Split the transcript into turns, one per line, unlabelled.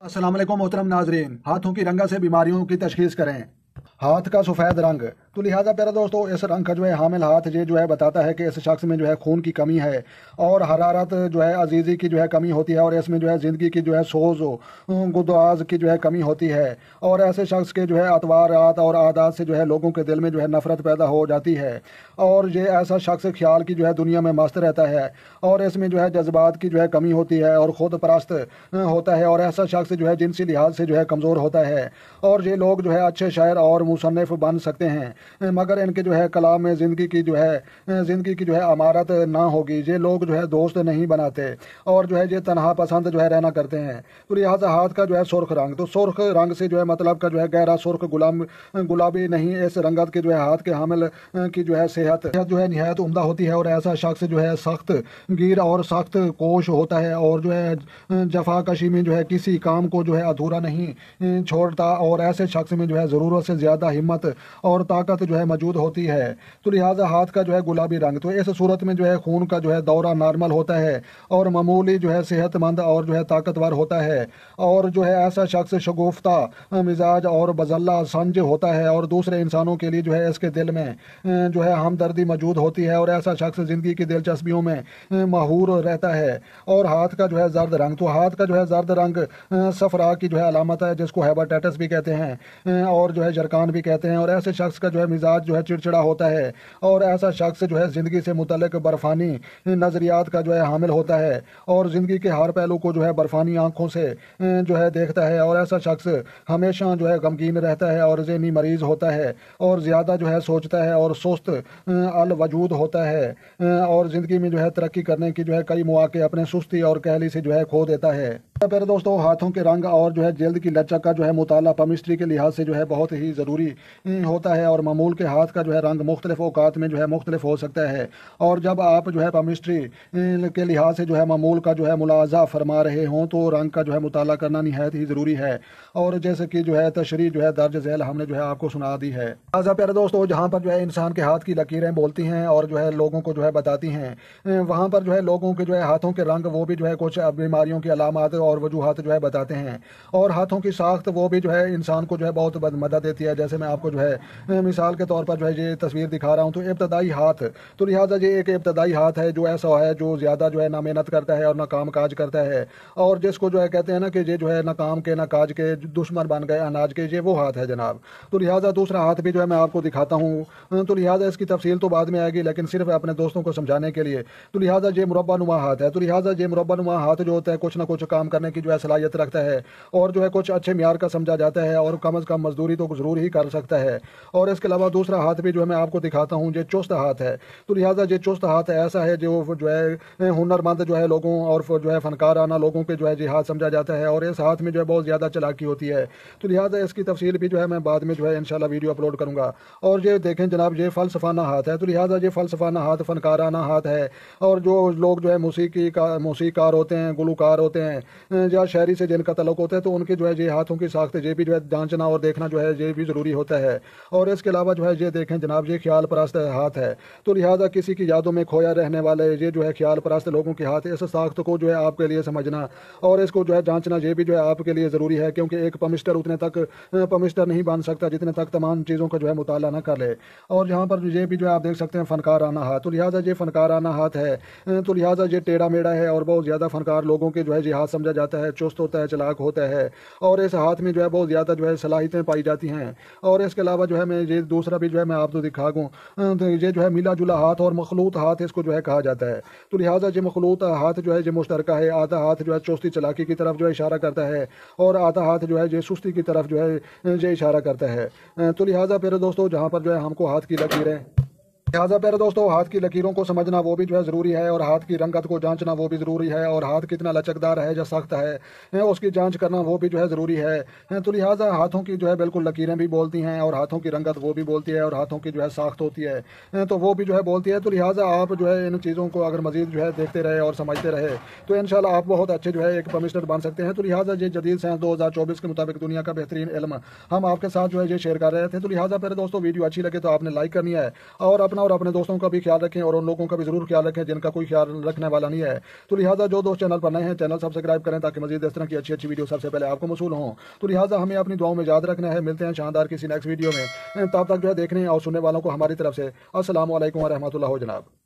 अस्सलाम वालेकुम मोहतरम नाजरीन। हाथों की रंगत से बीमारियों की तशखीस करें। हाथ का सफ़ेद रंग, तो लिहाजा प्यारे दोस्तों इस रंग का जो है हामिल हाथ ये जो है बताता है कि इस शख्स में जो है खून की कमी है और हरारत जो है अजीज़ी की जो है कमी होती है और इसमें जो है ज़िंदगी की जो है सोज गुदाज की जो है कमी होती है और ऐसे शख्स के जो है अतवारात और आदात से जो है लोगों के दिल में जो है नफ़रत पैदा हो जाती है और ये ऐसा शख्स ख्याल की जो है दुनिया में मस्त रहता है और इसमें जो है जज्बात की जो है कमी होती है और ख़ुद परस्त होता है और ऐसा शख्स जो है जिनसी लिहाज से जो है कमज़ोर होता है और ये लोग जो है अच्छे शायर और मुसन्निफ बन सकते हैं मगर इनके जो है कलाम में ज़िंदगी की जो है अमारत ना होगी। ये लोग जो है दोस्त नहीं बनाते और जो है ये तनहा पसंद जो है रहना करते हैं। तो लिहाजा हाथ का जो है सुर्ख रंग, तो सुर्ख रंग से जो है मतलब का जो है गहरा सुर्ख गुलाबी नहीं, इस रंगत के जो है हाथ के हामिल की जो है सेहत जो है निहायत उम्दा होती है और ऐसा शख्स जो है सख्त गिर और सख्त कोश होता है और जो है जफाकशी में जो है किसी काम को जो है अधूरा नहीं छोड़ता और ऐसे शख्स में जो है ज़रूरत से ज़्यादा हिम्मत और ताकत जो है मौजूद होती है। तो लिहाजा हाथ का जो है गुलाबी रंग, तो इस सूरत में जो है खून का जो है दौरा नॉर्मल होता है और मामूली जो है सेहतमंद और जो है ताकतवर होता है और जो है ऐसा शख्स शगुफ्ता मिजाज और बजल्ला संज होता है और दूसरे इंसानों के लिए जो है इसके दिल में जो है हमदर्दी मौजूद होती है और ऐसा शख्स ज़िंदगी की दिलचस्पियों में माहूर रहता है। और हाथ का जो है जर्द रंग, तो हाथ का जो है जर्द रंग सफरा की जो है अलामत है जिसको हेपाटाइटिस भी कहते हैं और जो है जरकान भी कहते हैं और ऐसे शख्स का जो है मिजाज जो है चिड़चिड़ा होता है और ऐसा शख्स जो है ज़िंदगी से मुतल्लिक बर्फानी नज़रियात का जो है हामिल होता है और ज़िंदगी के हर पहलू को जो है बर्फानी आंखों से जो है देखता है और ऐसा शख्स हमेशा जो है गमगीन रहता है और ज़हनी मरीज़ होता है और ज़्यादा जो है सोचता है और सुस्त अल वजूद होता है और ज़िंदगी में जो है तरक्की करने की जो है कई मौके अपने सुस्ती और कहली से जो है खो देता है। प्यारे दोस्तों हाथों के रंग और जो है जल्द की लचक का जो है मुताला पमिस्ट्री के लिहाज से जो है बहुत ही ज़रूरी होता है और मामूल के हाथ का जो है रंग मुख्तलिफ औकात में जो है मुख्तलिफ हो सकता है और जब आप जो है पमिस्ट्री के लिहाज से जो है मामूल का जो है मुलाजा फरमा रहे हों तो रंग का जो है मुताला करना निहायत ही ज़रूरी है और जैसे कि जो है तशरीह जो है दर्ज झैल हमने जो है आपको सुना दी है। लिहाजा प्यारे दोस्तों जहाँ पर जो है इंसान के हाथ की लकीरें बोलती हैं और जो है लोगों को जो है बताती हैं वहाँ पर जो है लोगों के जो है हाथों के रंग वो भी जो है कुछ बीमारियों की अलामत और वजूहात जो है बताते हैं और हाथों की साख्त वो भी जो है इंसान को जो है बहुत मदद देती है। जैसे मैं आपको जो है मिसाल के तौर पर जो है ये तस्वीर दिखा रहा हूँ तो इब्तदाई हाथ, तो लिहाजा ये एक इब्तदाई हाथ है जो ऐसा है जो ज़्यादा जो है ना मेहनत करता है और ना काम काज करता है और जिसको जो है कहते हैं ना कि ये जो है ना काम के ना काज के दुश्मन बन गए अनाज के, ये वो हाथ है जनाब। तो लिहाजा दूसरा हाथ भी जो है मैं आपको दिखाता हूँ तो लिहाजा इसकी तफसील तो बाद में आएगी लेकिन सिर्फ अपने दोस्तों को समझाने के लिए। तो लिहाजा ये मुरब्बा नुमा हाथ है, तो लिहाजा ये मुरब्बा नुमा हाथ जो होता है कुछ ना कुछ काम करने की जो है सलाहियत रखता है और जो है कुछ अच्छे म्यार का समझा जाता है और कम अज़ कम मजदूरी तो ज़रूर ही कर सकता है। और इसके अलावा दूसरा हाथ भी जो है मैं आपको दिखाता हूँ, ये चुस्त हाथ है। तो लिहाजा ये चुस्त हाथ ऐसा है जो है हुनरमंद जो है लोगों और जो है फनकाराना लोगों के जो है ये हाथ समझा जाता है और इस हाथ में जो है बहुत ज़्यादा चालाकी होती है। तो लिहाजा इसकी तफसील भी जो है मैं बाद में जो है इंशाल्लाह वीडियो अपलोड करूँगा। और ये देखें जनाब ये फ़लसफ़ाना हाथ है, तो लिहाजा ये फ़लसफ़ाना हाथ फनकाराना हाथ है और जो लोग जो है मौसीकार होते हैं, गुलकार होते हैं या शायरी से जिनका तल्लुक़ होता है तो उनके जो है ये हाथों की साख्त ये भी जो है जांचना और देखना जो है ये भी ज़रूरी होता है। और इसके अलावा जो है ये देखें जनाब ये ख्याल परस्त हाथ है, तो लिहाजा किसी की यादों में खोया रहने वाले ये जो है ख्याल परस्त लोगों के हाथ, इस साख्त को जो है आपके लिए समझना और इसको जो है जांचना ये भी जो है आपके लिए ज़रूरी है क्योंकि एक पमिस्टर उतने तक पमिस्टर नहीं बन सकता जितने तक तमाम चीज़ों का जो है मुताला ना कर ले। और यहाँ पर ये भी जो है आप देख सकते हैं फनकाराना हाथ, तो लिहाजा ये फनकाराना हाथ है, तो लिहाजा ये टेढ़ा मेढ़ा है और बहुत ज़्यादा फनकार लोगों के जो है ये हाथ समझा जाता है, चुस्त होता है, चलाक होता है और इस हाथ में जो है बहुत ज़्यादा जो है सलाहियतें पाई जाती हैं। और इसके अलावा जो है मैं ये दूसरा भी जो है मैं आपको दिखा दूँ तो ये जो है मिला जुला हाथ और मखलूत हाथ इसको जो है कहा जाता है। तो लिहाजा ये मखलूत हाथ जो है ये मुश्तरका है, आधा हाथ जो है चुस्ती चलाकी की तरफ जो है इशारा करता है और आधा हाथ जो है ये सुस्ती की तरफ जो है ये इशारा करता है। तो लिहाजा प्यारे दोस्तों जहाँ पर जो है हमको हाथ की लकीरें, लिहाजा प्यारे दोस्तों हाथ की लकीरों को समझना वो भी जो है ज़रूरी है और हाथ की रंगत को जांचना वो भी ज़रूरी है और हाथ कितना लचकदार है या सख्त है उसकी जांच करना वो भी जो है ज़रूरी है। तो लिहाजा हाथों की जो है बिल्कुल लकीरें भी बोलती हैं और हाथों की रंगत वो भी बोलती है और हाथों की जो है साख्त होती है तो वो भी जो है बोलती है। तो लिहाजा आप जो है इन चीज़ों को अगर मज़ीद जो है देखते रहे और समझते रहे तो इंशाल्लाह आप बहुत अच्छे जो है एक पमिस्टर बन सकते हैं। तो लिहाजा ये जदीद साइंस 2024 के मुताबिक दुनिया का बेहतरीन इल्म हम आपके साथ जो है ये शेयर कर रहे थे। तो लिहाजा प्यारे दोस्तों वीडियो अच्छी लगे तो आपने लाइक करनी है और अपना اور اپنے دوستوں کا بھی خیال رکھیں اور ان لوگوں کا بھی ضرور خیال رکھیں جن کا کوئی خیال رکھنے والا نہیں ہے۔ تو لہٰذا جو دوست چینل پر نئے ہیں چینل سبسکرائب کریں تاکہ مزید اس طرح کی اچھی اچھی ویڈیو سب سے پہلے آپ کو موصول ہوں۔ تو لہٰذا ہمیں اپنی دعاؤں میں یاد رکھنا ہے۔ ملتے ہیں شاندار کسی نیکسٹ ویڈیو میں، تب تک جو ہے دیکھنے اور سننے والوں کو ہماری طرف سے السلام علیکم ورحمۃ اللہ جناب۔